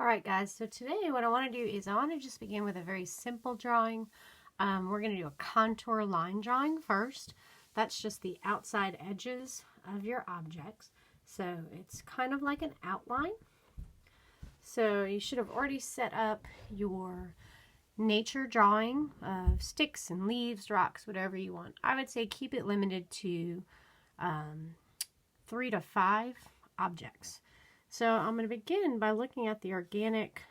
Alright guys, so today what I want to do is I want to just begin with a very simple drawing. We're going to do a contour line drawing first. That's just the outside edges of your objects. So it's kind of like an outline. So you should have already set up your nature drawing of sticks and leaves, rocks, whatever you want. I would say keep it limited to 3 to 5 objects. So I'm going to begin by looking at the organic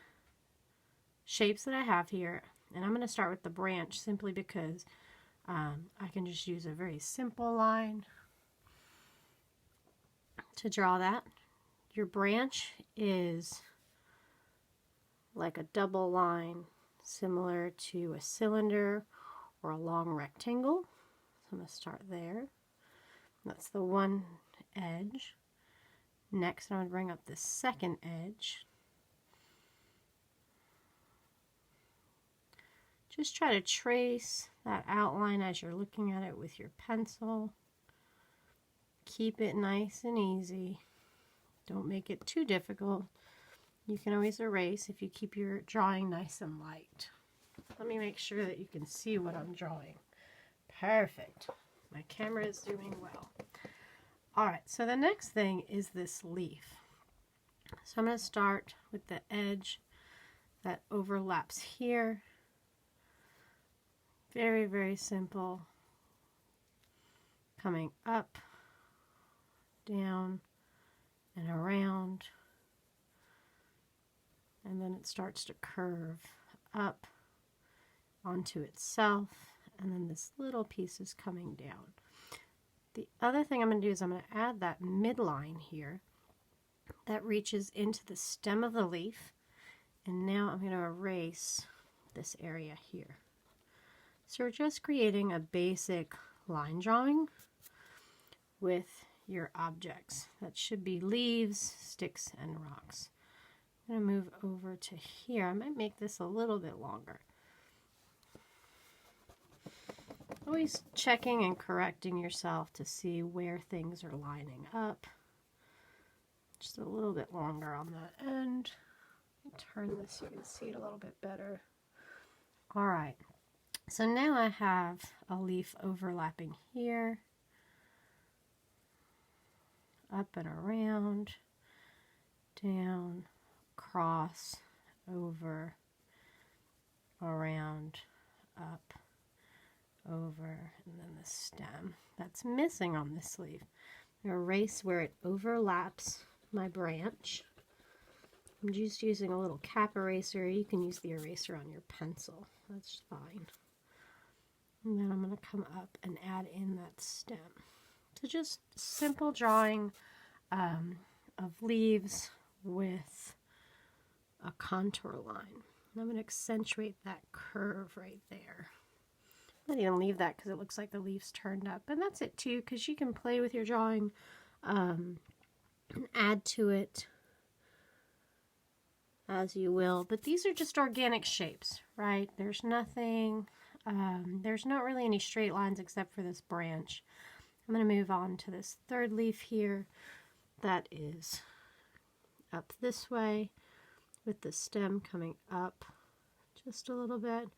shapes that I have here, and I'm going to start with the branch simply because I can just use a very simple line to draw that. Your branch is like a double line similar to a cylinder or a long rectangle. So I'm going to start there. That's the one edge. Next, I'm going to bring up the second edge. Just try to trace that outline as you're looking at it with your pencil. Keep it nice and easy. Don't make it too difficult. You can always erase if you keep your drawing nice and light. Let me make sure that you can see what I'm drawing. Perfect. My camera is doing well. Alright, so the next thing is this leaf. So I'm going to start with the edge that overlaps here. Very, very simple. Coming up, down, and around. And then it starts to curve up onto itself. And then this little piece is coming down. The other thing I'm going to do is I'm going to add that midline here that reaches into the stem of the leaf. And now I'm going to erase this area here. So we're just creating a basic line drawing with your objects. That should be leaves, sticks, and rocks. I'm going to move over to here. I might make this a little bit longer. Always checking and correcting yourself to see where things are lining up. Just a little bit longer on that end. Turn this so you can see it a little bit better. Alright, so now I have a leaf overlapping here, up and around, down, across, over, around, up, over, and then the stem. That's missing on this leaf. I'm going to erase where it overlaps my branch. I'm just using a little cap eraser. You can use the eraser on your pencil. That's fine. And then I'm going to come up and add in that stem. So just simple drawing of leaves with a contour line. And I'm going to accentuate that curve right there. I'm not even leave that because it looks like the leaves turned up. And that's it too, because you can play with your drawing and add to it as you will. But these are just organic shapes, right? There's nothing, there's not really any straight lines except for this branch. I'm going to move on to this third leaf here that is up this way with the stem coming up just a little bit.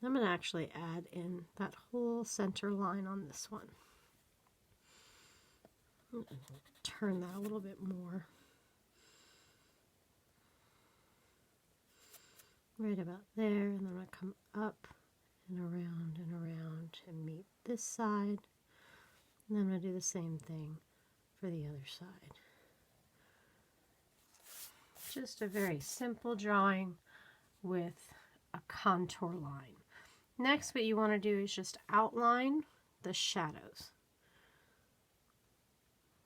I'm going to actually add in that whole center line on this one. Turn that a little bit more. Right about there, and then I'm going to come up and around and meet this side. And then I'm going to do the same thing for the other side. Just a very simple drawing with a contour line. Next, what you want to do is just outline the shadows.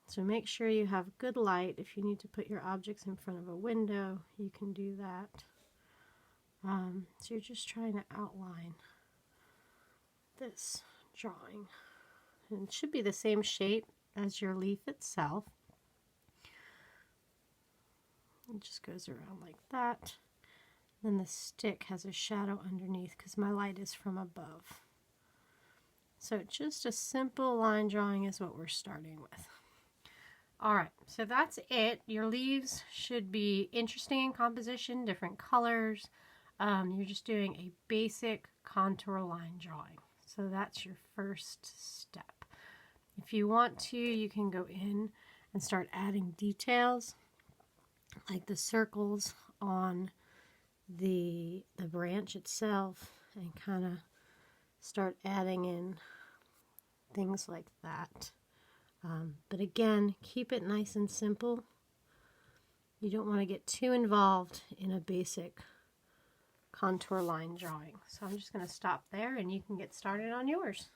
So make sure you have good light. If you need to put your objects in front of a window, you can do that. So you're just trying to outline this drawing. And it should be the same shape as your leaf itself. It just goes around like that. Then the stick has a shadow underneath because my light is from above. So just a simple line drawing is what we're starting with. All right, so that's it. Your leaves should be interesting in composition, different colors. You're just doing a basic contour line drawing. So that's your first step. If you want to, you can go in and start adding details like the circles on the branch itself and kind of start adding in things like that. But again, keep it nice and simple. You don't want to get too involved in a basic contour line drawing. So I'm just going to stop there and you can get started on yours.